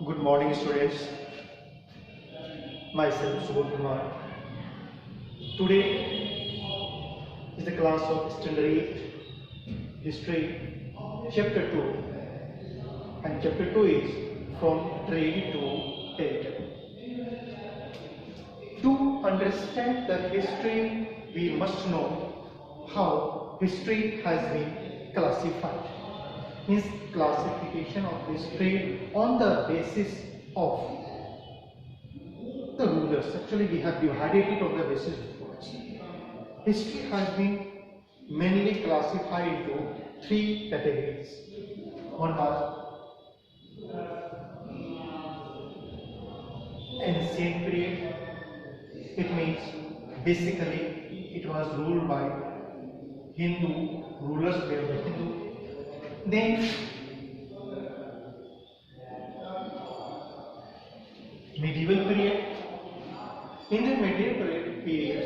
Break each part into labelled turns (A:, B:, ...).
A: Good morning, students. Myself Subodh Kumar. Today is the class of Standard 8 History, Chapter 2, and Chapter 2 is from trade to territory. To understand the history, we must know how history has been classified. Means classification of history on the basis of the rulers. Actually, we have divided it on the basis of rulers. History has been mainly classified into three categories. One was ancient period. It means basically it was ruled by Hindu rulers, were the Hindu. Then medieval period. In the medieval period,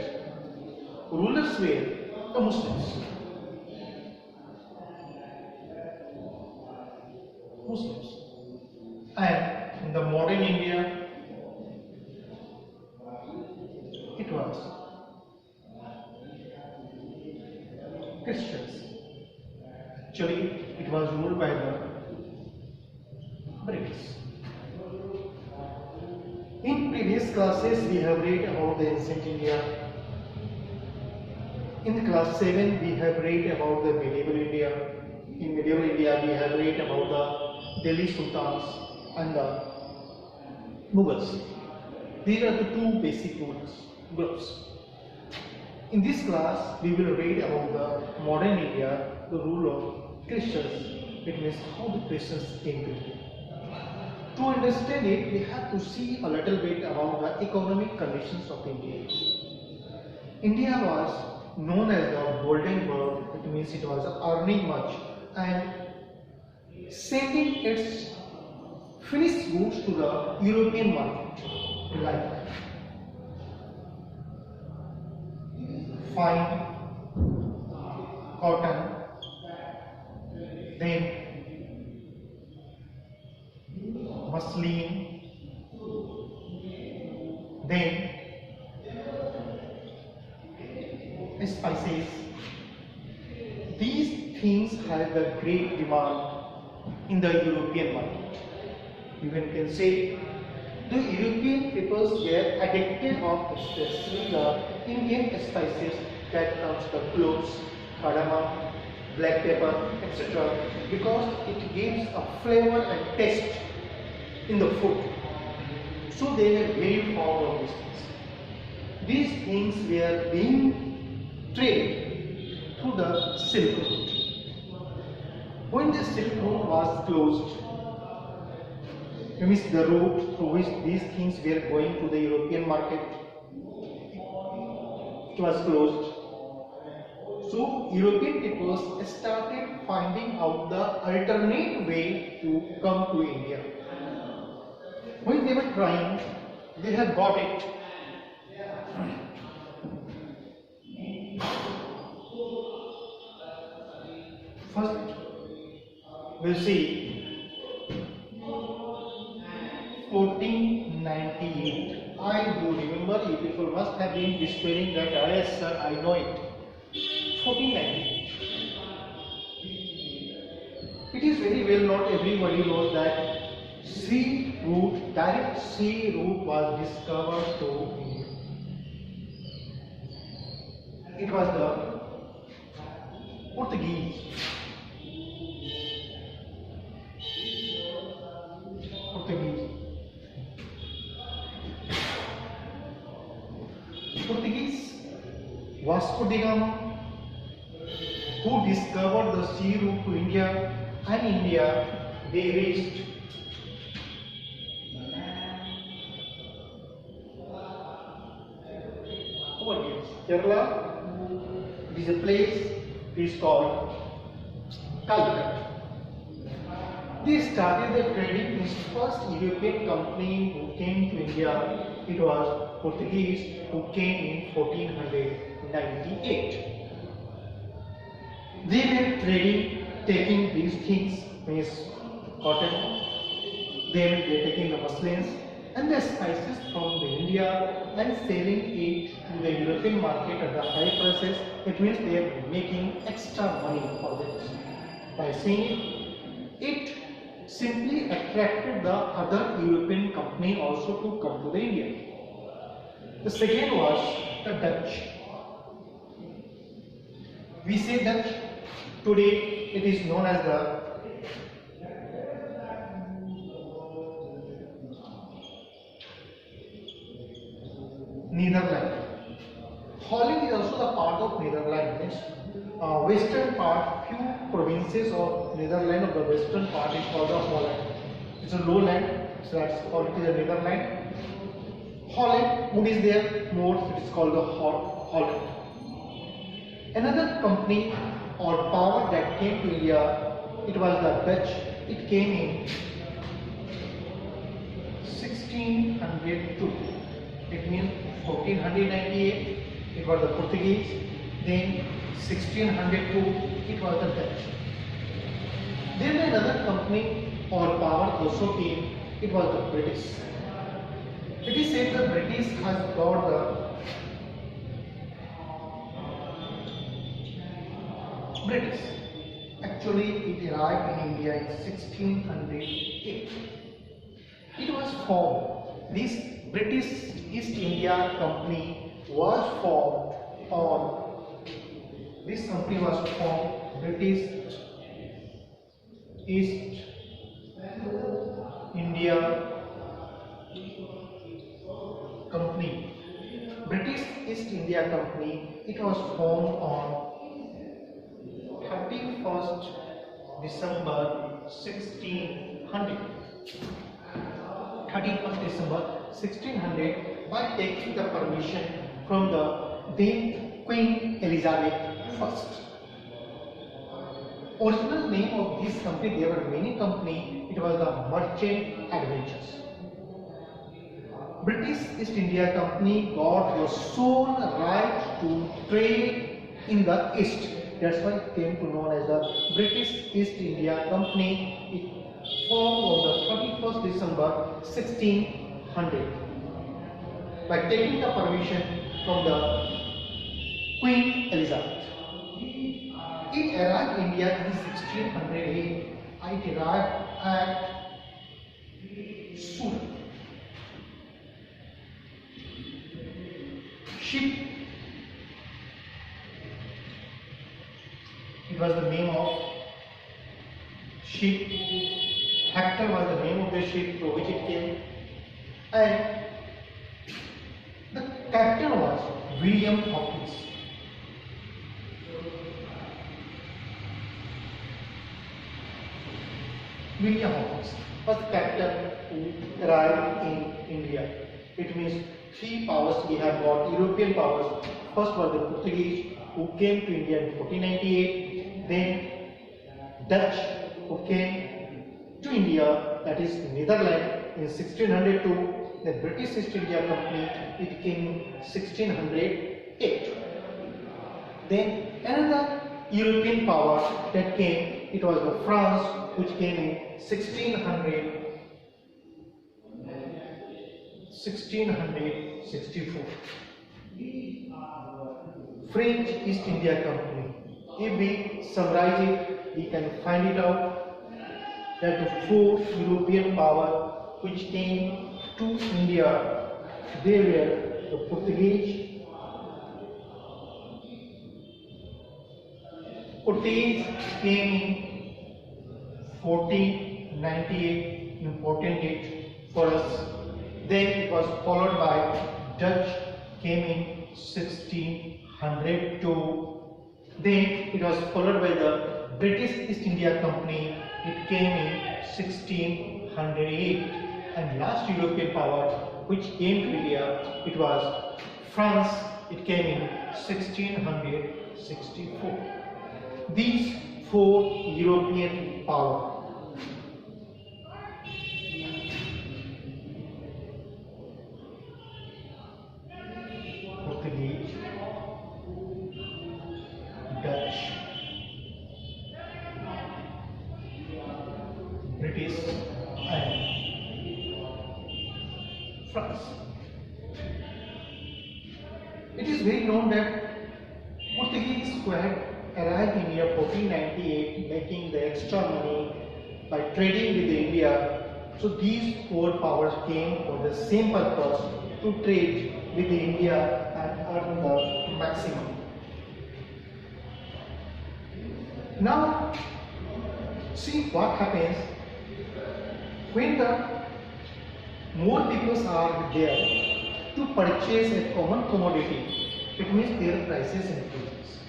A: rulers were the Muslims. And in the modern India, it was Christians. Actually, it was ruled by the British. In previous classes, we have read about the ancient India. In class 7, we have read about the medieval India. In medieval India, we have read about the Delhi Sultans and the Mughals. These are the two basic groups. In this class, we will read about the modern India, the rule of Christians. It means how the Christians came to India. To understand it, we have to see a little bit about the economic conditions of India. India was known as the golden bird. It means it was earning much and sending its finished goods to the European market, like fine cotton, then muslin, then spices. These things have a great demand in the European market. Even can say the European peoples were addicted of especially the Indian spices that comes the cloves, cardamom, black pepper, etc. because it gives a flavor and taste in the food. So they were very fond of these things. These things were being traded through the Silk Road. When the Silk Road was closed, it means the route through which these things were going to the European market, it was closed. So European peoples started finding out the alternate way to come to India. When they were trying, they have got it. First, we'll see 1498. I do remember, you people must have been whispering that, yes sir, I know it. 1498. It is very well known, everybody knows that direct sea route was discovered to India. It was the Portuguese. Vasco da Gama, who discovered the sea route to India, and India they reached over here. Kerala, it is a place, it is called Calicut. They started the trading. This first European company who came to India, it was Portuguese who came in 1498. They were trading, taking these things, means cotton, Then they're taking the muslins and the spices from the India and selling it to the European market at the high prices. It means they are making extra money for this. By saying it simply attracted the other European company also to come to the India. The second was the Dutch. We say Dutch. Today it is known as the Netherlands. Holland is also the part of Netherlands. Western part, few provinces of Netherlands of the western part is called the Holland. It's a lowland, so that's called the Netherlands. Holland, what is there? More, it is called the Holland. Another company or power that came to India, it was the Dutch. It came in 1602. It means 1498. It was the Portuguese. Then 1602. It was the Dutch. Then another company or power also came. It was the British. It is said the British has got the British. Actually, it arrived in India in 1608. It was formed. This British East India Company was formed on. This company was formed British East India Company. British East India Company. It was formed on 31st December 1600. 31st December 1600 by taking the permission from the then Queen Elizabeth I. Original name of this company, there were many companies, it was the Merchant Adventures. British East India Company got the sole right to trade in the East. That's why it came to known as the British East India Company. It formed on the 31st December 1600 by taking the permission from the Queen Elizabeth. It arrived in India in 1608. It arrived at Surat. Ship. It was the name of ship. Hector was the name of the ship through which it came. And the captain was William Hawkins. William Hawkins was the captain who arrived in India. It means three powers we have got, European powers. First was the Portuguese who came to India in 1498, then Dutch who came to India, that is Netherlands, in 1602, the British East India Company, it came in 1608. Then another European power that came, it was the France, which came in 1664. French East India Company. If we summarize it, we can find it out that the four European powers which came to India, they were the Portuguese. Portuguese came in 1498, important date for us. Then it was followed by Dutch, came in 1602. Then it was followed by the British East India Company. It came in 1608. And last European power which came to India, it was France. It came in 1664. These four European powers. Portuguese, Dutch, British and France. It is very known that Portuguese who had arrived in year 1498 making the extra money by trading with India. So these four powers came for the same purpose, to trade with India and earn the maximum. Now see what happens when the more people are there to purchase a common commodity. It means their prices increases.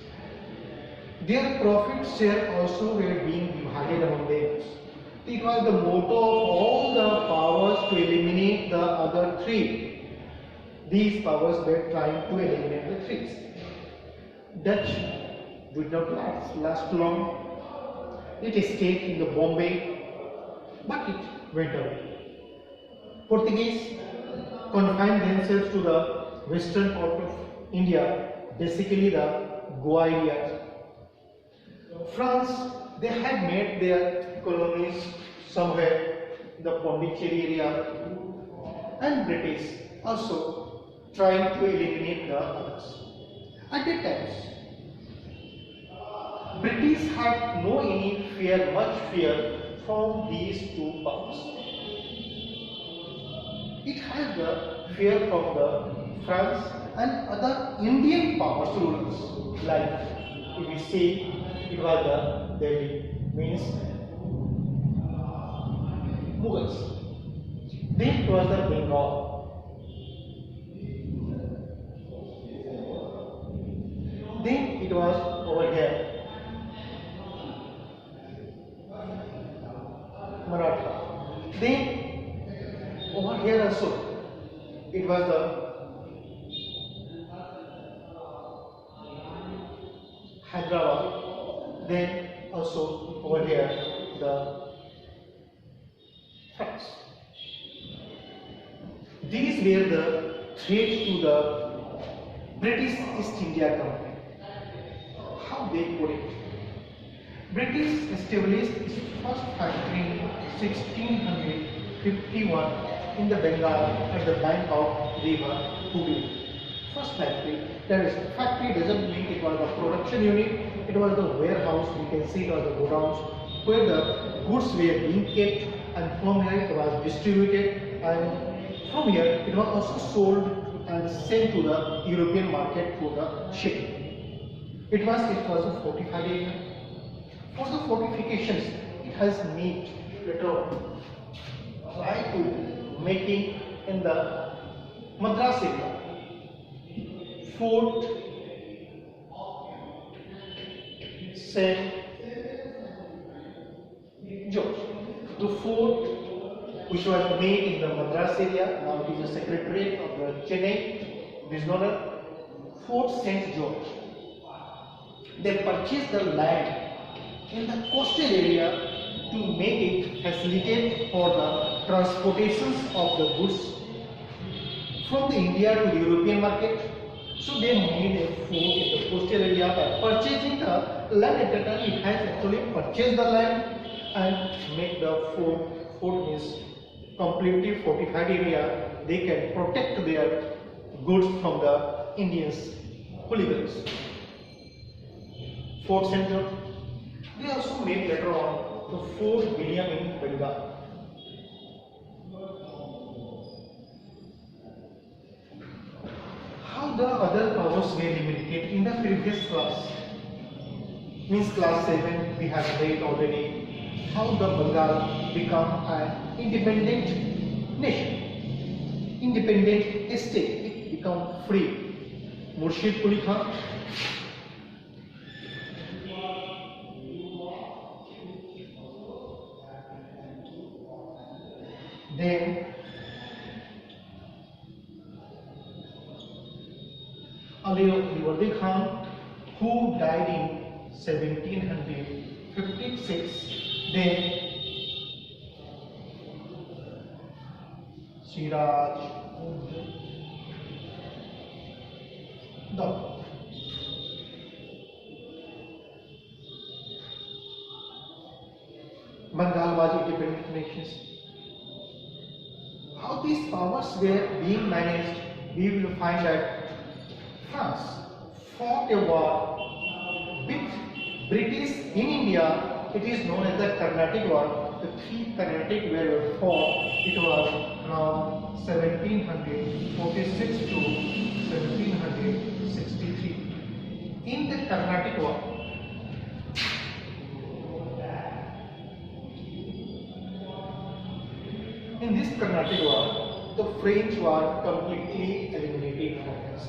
A: Their profit share also were being divided among them. It was the motto of all the powers to eliminate the other three. These powers were trying to eliminate the threes. Dutch did not last long. It stayed in the Bombay, but it went away. Portuguese confined themselves to the western part of India, basically the Goa area. France, they had made their colonies somewhere in the Pondicherry area, and British also trying to eliminate the others. At that time, British had no any fear, much fear from these two powers. It had the fear from the France and other Indian powers rulers, like if we say it was the Delhi, means Mughals. Then it was the Bengal. Then it was over here Maratha. Then over here also it was the Hyderabad. Then also over here the France. These were the threats to the British East India Company. How they put it? British established its first factory in 1651 in the Bengal at the bank of river Hooghly. First factory. That is, factory doesn't mean it was a production unit. It was the warehouse. You can see it was the godowns where the goods were being kept, and from here it was distributed, and from here it was also sold and sent to the European market through the ship. It was a fortified area. For the fortifications, it has made later on try to making in the Madras area Fort St. George. The fort which was made in the Madras area, now it is a secretariat of the Chennai, it is known as Fort St. George. They purchased the land in the coastal area to make it facilitate for the transportations of the goods from the India to the European market. So they made a fort in the coastal area by purchasing the land. At that time, it has actually purchased the land and make the fort. Fort means completely fortified area. They can protect their goods from the Indians, hooligans. Fort St. George. They also made later on the Fort William in Bengal. How the other powers were eliminated in the previous class, means class 7 we have read already, how the Bengal become an independent nation, independent state, it become free. Murshid Quli Khan, then Ali Khan, who died in 1756. Then Siraj Daud. Bengal was independent nation. How these powers were being managed, we will find that France fought a war with British in India. It is known as the Carnatic War. The three Carnatic were fought. It was around 1746 to 1763. In the Carnatic War, in this Carnatic War, the French were completely eliminated from us.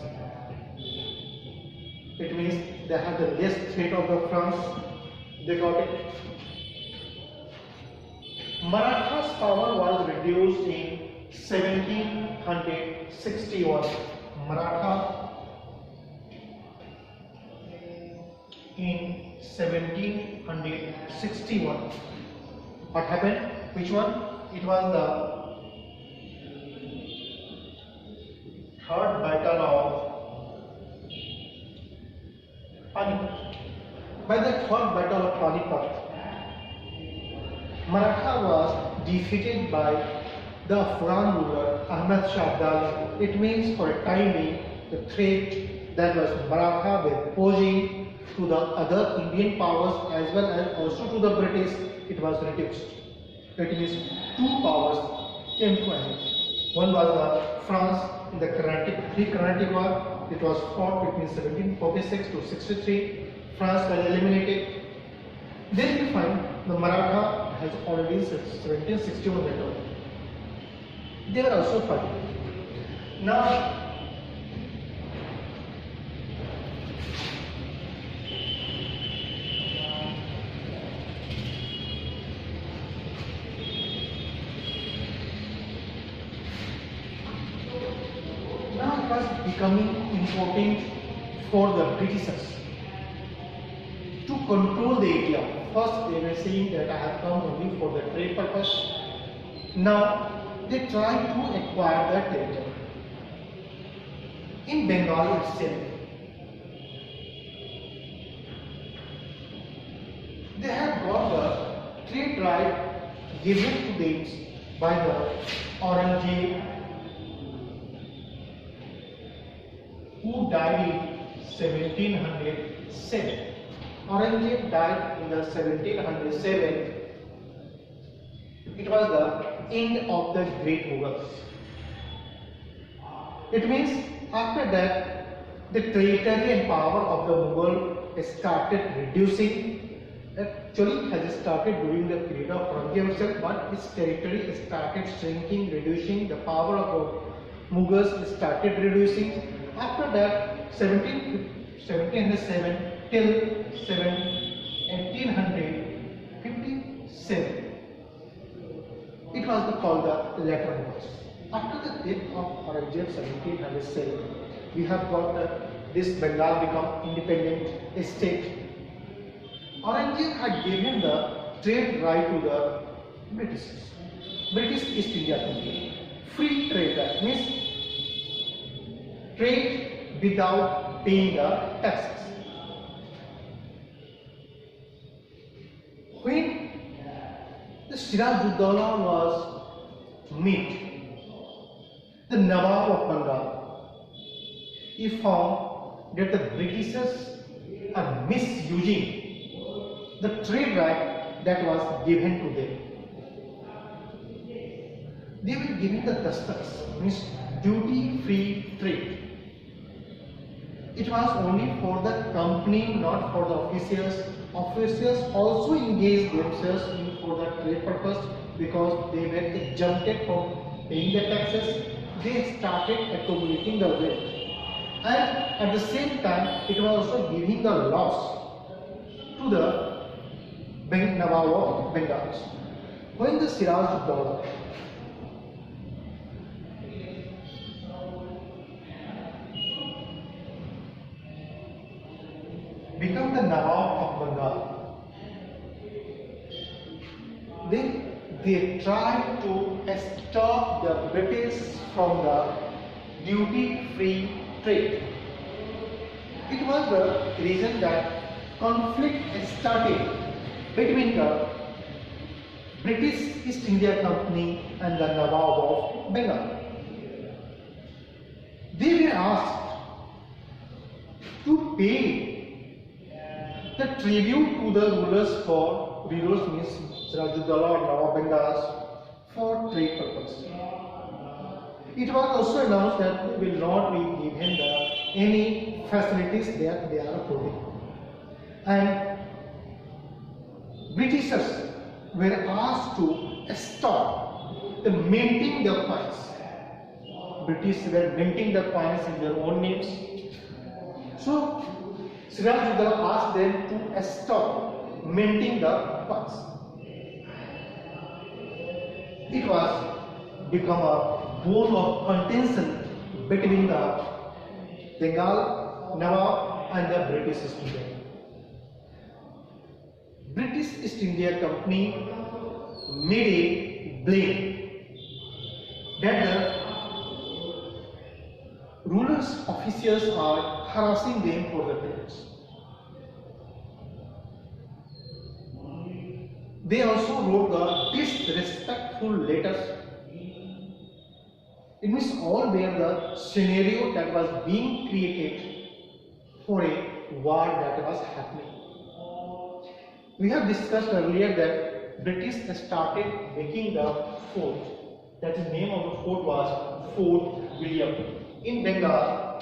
A: It means they had the less threat of the France. They got it. Maratha's power was reduced in 1761. Maratha in 1761. What happened? Which one? It was the third battle of Panipat. By the third battle of Panipat, Maratha was defeated by the Afghan ruler Ahmad Shah Abdali. It means for a time being, the threat that was Maratha were posing to the other Indian powers as well as also to the British, it was reduced. It means two powers came to an end. One was the France in the Carnatic War. It was fought between 1746 to 63. France was eliminated. Then we find the Maratha has already 1761 battle. They were also fighting. Now, it was becoming important for the Britishers to control the area. First they were saying that I have come only for the trade purpose. Now they try to acquire that territory. In Bengal itself, they have got the trade right given to them by the Aurangzeb, who died in 1707. Aurangzeb died in the 1707. It was the end of the great Mughals. It means after that the territory and power of the Mughal started reducing. Actually, it has started during the period of Aurangzeb itself, but its territory started shrinking, reducing. The power of the Mughals started reducing. After that, 1707 till 1857, it was called the later Mughals. After the death of Aurangzeb 1707, we have got this Bengal become independent state. Aurangzeb had given the trade right to the British East India Company. Free trade, that means trade without paying the taxes. When the Siraj-ud-Dawla was met, the Nawab of Bengal, he found that the Britishers are misusing the trade right that was given to them. They were giving the dastaks, means duty-free trade. It was only for the company, not for the officials. Officials also engaged themselves in for the trade purpose because they were exempted from paying the taxes. They started accumulating the wealth, and at the same time, it was also giving the loss to the Nawab of Bengal. When the Siraj-ud-Dawla become the Nawab of Bengal, then they tried to stop the British from the duty-free trade. It was the reason that conflict started between the British East India Company and the Nawab of Bengal. They were asked to pay the tribute to the rulers means Sirajuddaulah or Nawab Bengal for trade purpose. It was also announced that they will not be given any facilities that they are holding. And Britishers were asked to stop the minting the coins. British were minting the coins in their own names. So Sirajuddaulah asked them to stop minting the coins. It was become a bone of contention between the Bengal Nawab and the British East India. British East India Company made a blame that the rulers' officials are harassing them for the payments. They also wrote the disrespectful letters. It means all were the scenario that was being created for a war that was happening. We have discussed earlier that British started making the fort. That is, name of the fort was Fort William in Bengal.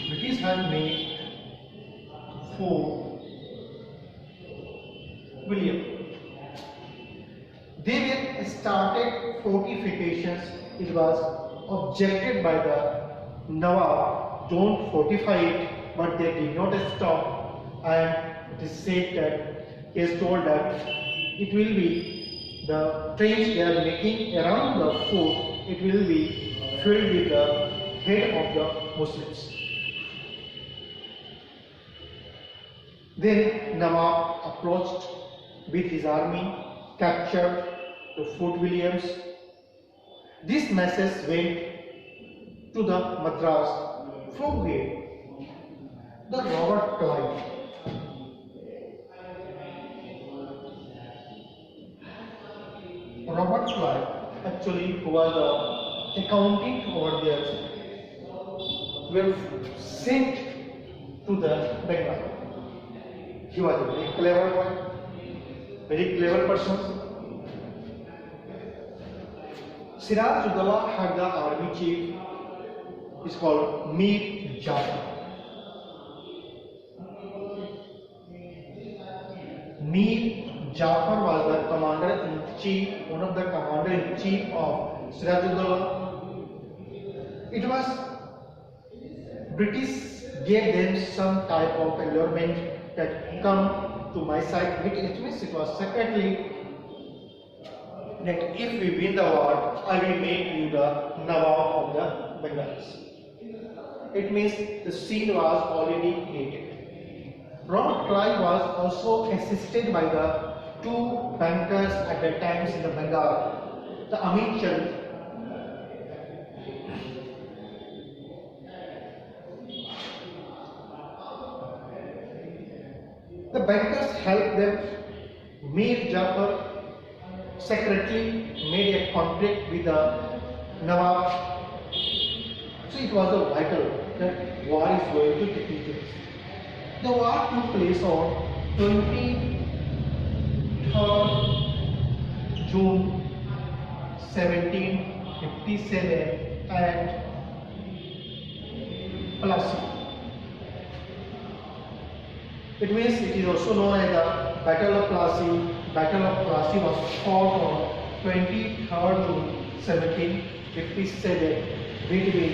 A: British had made Fort William. They were started fortifications. It was objected by the Nawab, don't fortify it, but they did not stop. And it is said that he has told that it will be the trench they are making around the fort, it will be filled with the head of the Muslims. Then Nawab approached with his army, captured the Fort Williams. This message went to the Madras, from where the Robert Clive. Robert Clive, actually, who was the accountant over there, were sent to the Bengal. He was a very clever one, very clever person. Sirajuddaulah had the army chief, is called Mir Jafar. Mir Jafar was the commander-in-chief, one of the commander-in-chief of Sirajuddaulah. It was British gave them some type of allurement that come to my side, which it means it was secretly that if we win the war, I will make you the Nawab of the Bengals. It means the scene was already created. Robert Clive was also assisted by the two bankers at the times in the Bengal, the Amit Chand. The bankers helped them. Mir Jafar secretly made a contract with the Nawab. So it was a vital that war is going to take place. The war took place on 23rd June 1757 at Plassey. It means it is also known as the Battle of Plassey. Battle of Plassey was fought on 23rd June 1757 between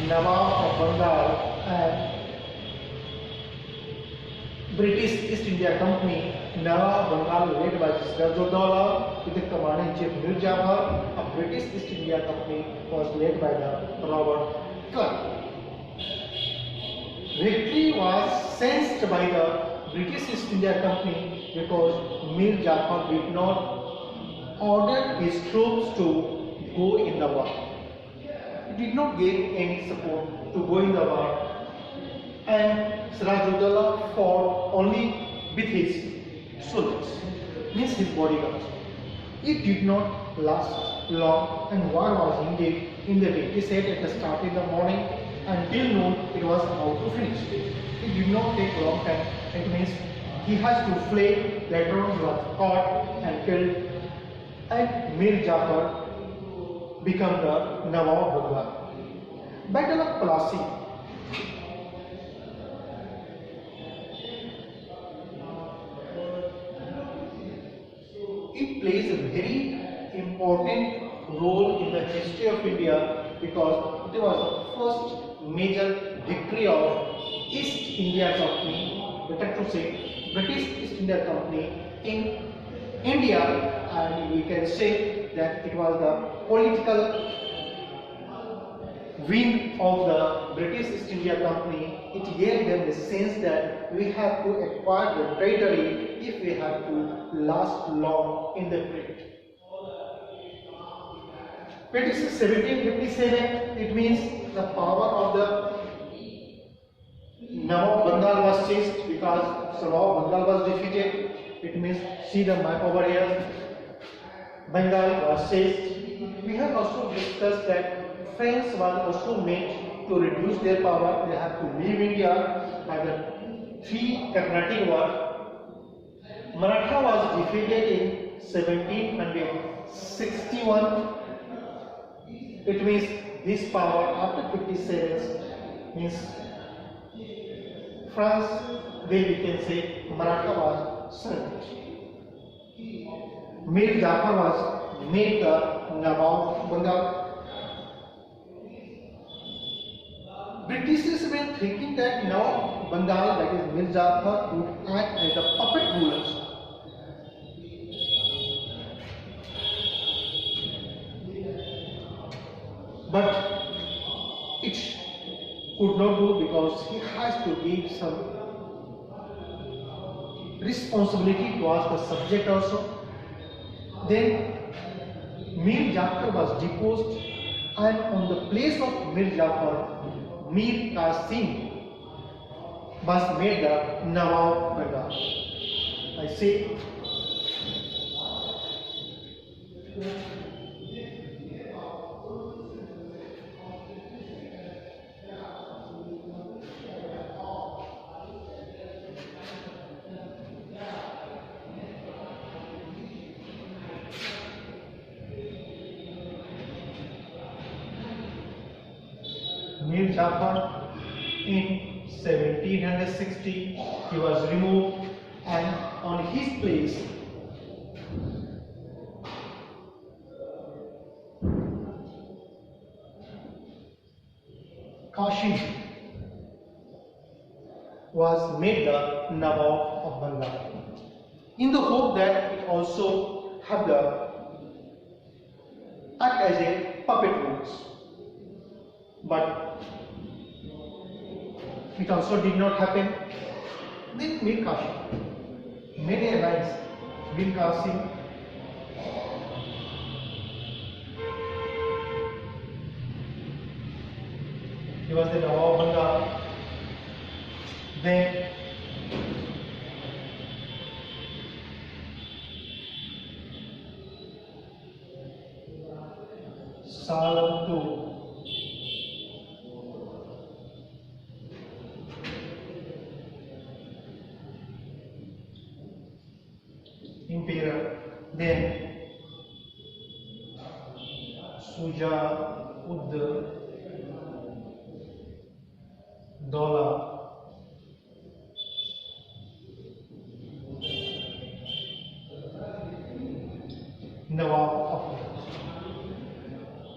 A: Nawab of Bengal and British East India Company. Nawab Bengal led by Sirajuddaulah with the commander-in-chief Mir Jafar. A British East India Company was led by the Robert Clive. Victory was sensed by the British East India Company because Mir Jafar did not order his troops to go in the war. He did not give any support to go in the war, and Sirajuddaulah fought only with his soldiers, means his bodyguards. It did not last long and war was indeed in the day. He said at the start in the morning until noon it was about to finish. It did not take long time. It means he has to flee. Later on he was caught and killed, and Mir Jafar became the Nawab of Bengal. Battle of Plassey. It plays a very important role in the history of India because it was the first major victory of East India Company, better to say British East India Company in India, and we can say that it was the political win of the British East India Company. It gave them the sense that we have to acquire the territory if we have to last long in the trade. 1757, it means the power of the Nawab Bengal was seized because Nawab Bengal was defeated. It means, see the map over here, Bengal was seized. We have also discussed that France was also made to reduce their power. They have to leave India by the three Carnatic War. Maratha was defeated in 1761. It means this power after 57 means France, then we can say Maratha was surrendered. Mir Jafar was made the Nawab Bengal. Britishers were thinking that now Bengal, that is Mir Jafar, would act as the puppet rulers. But it could not do because he has to give some responsibility towards the subject also. Then Mir Jafar was deposed, and on the place of Mir Jafar, Mir Qasim was made the Nawab Bengal. I say Mir Jafar in 1760 he was removed, and on his place Qasim was made the Nawab of Bengal, in the hope that it also have the act as a puppet rulers. But it also did not happen. Then Mir Qasim made a alliance. Mir Qasim he was the Nawab Bengal. Then Salam II Emperor, then Suja ud Dola, Nawab of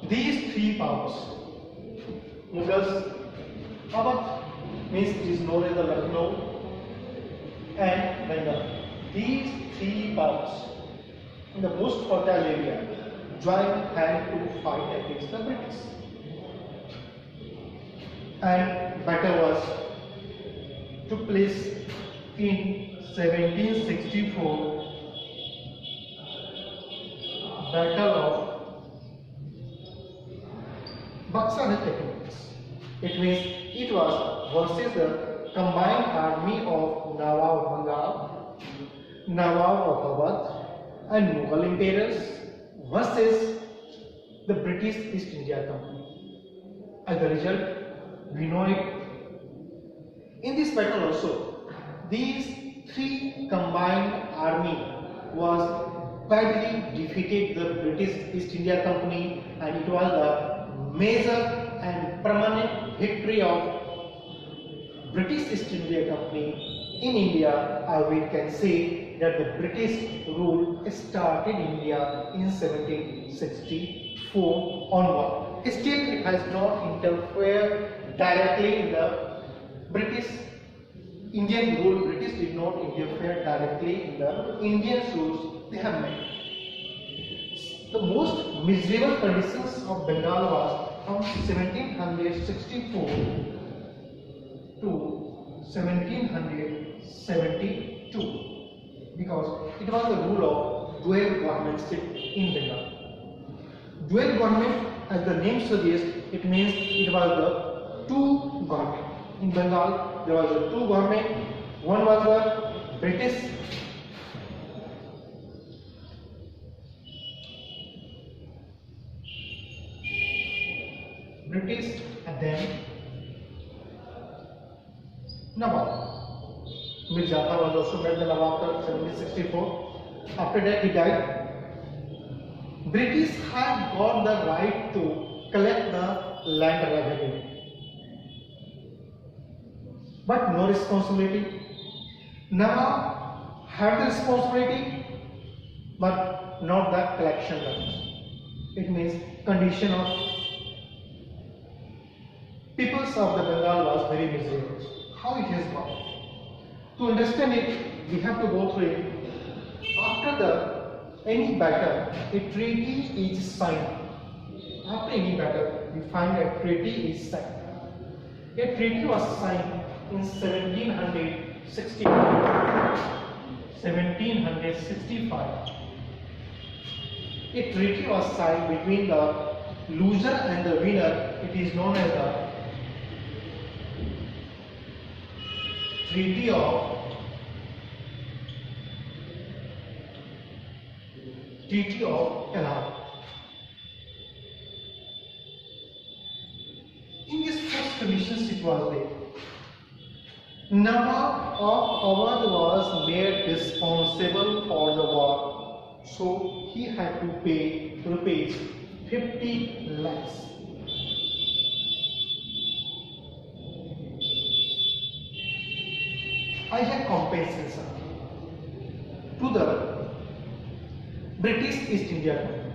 A: these three powers, Mughals, Awadh means it is known as the Lucknow, and Bengal. These three powers in the most fertile area joined hand to fight against the British. And battle took place in 1764, Battle of Buxar had taken place. It means it was versus the combined army of Nawab Bengal Nawab of Awadh and Mughal emperors versus the British East India Company. As a result, we know it. In this battle also, these three combined army was badly defeated the British East India Company, and it was the major and permanent victory of British East India Company in India, or we can say that the British rule started in India in 1764 onward. Still, it has not interfered directly in the British Indian rule. British did not interfere directly in the Indian rules they have made. The most miserable conditions of Bengal was from 1764 to 1772, because it was the rule of dual governmentship in Bengal. Dual government, as the name suggests, it means it was the two government. In Bengal, there was a two government. One was the British and then Nawab. Mir Jafar was also made the Nawab in 1764. After that, he died. British had got the right to collect the land revenue, but no responsibility. Nawab had the responsibility, but not the collection rights. It means condition of peoples of the Bengal was very miserable. How it has gone? To understand it, we have to go through it. After any battle, a treaty is signed. After any battle, we find a treaty is signed. A treaty was signed in 1765. 1765. A treaty was signed between the loser and the winner. It is known as the Treaty of Allahabad. In this first condition, it was there. Nawab of Awadh was made responsible for the war, so he had to pay rupees 50 lakhs. As a compensation to the British East India Company.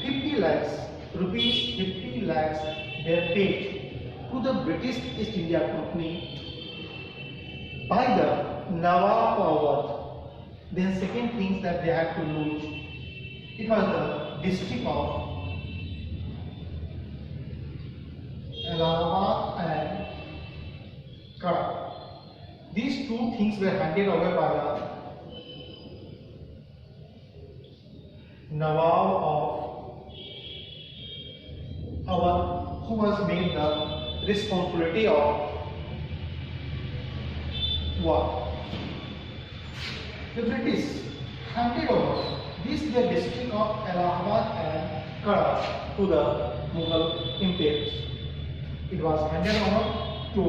A: 50 lakhs rupees, 50 lakhs were paid to the British East India Company by the Nawab of Awadh. Then second thing that they had to lose, it was the district of Allahabad and Kara. These two things were handed over by the Nawab of Awadh, who was made the responsibility of war. The British handed over this the district of Allahabad and Kara to the Mughal emperors. It was handed over to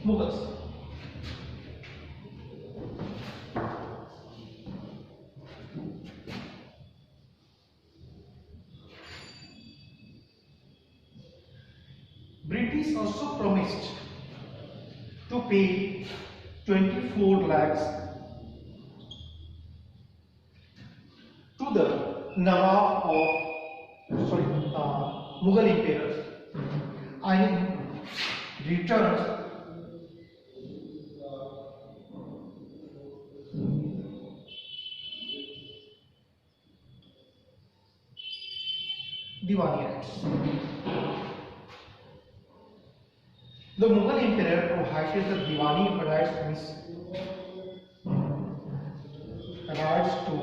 A: Mughals. British also promised to pay 24 lakhs to the Nawab of Mughal emperors, and in return Diwani rights. The Mughal emperor provided the Diwani rights, means rights to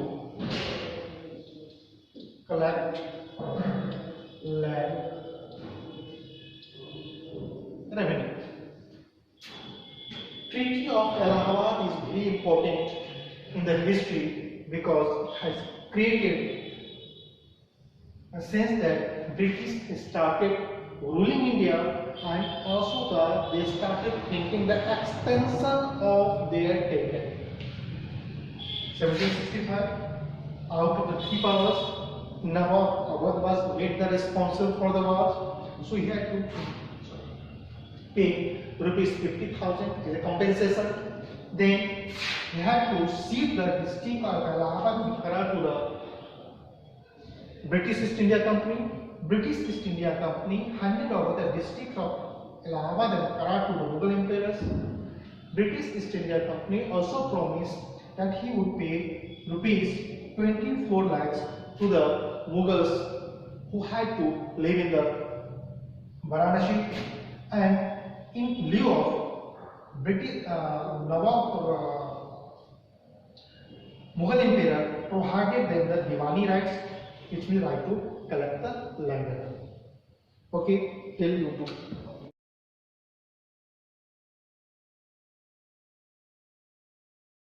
A: collect land revenue. Treaty of Allahabad in the history because it has created a sense that British started ruling India, and also they started thinking the extension of their territory. 1765, out of the three powers, Nawab Awad was made the responsible for the wars, so he had to pay rupees 50,000 as a compensation. Then he had to cede the district of Allahabad Bukhara to the British East India Company. British East India Company handed over the district of Allahabad and Bukhara to the Mughal emperors. British East India Company also promised that he would pay rupees 24 lakhs to the Mughals who had to live in the Varanasi, and in lieu of British Mughal emperor provided them the Diwani rights, which means right to collect the land. Okay, till you do.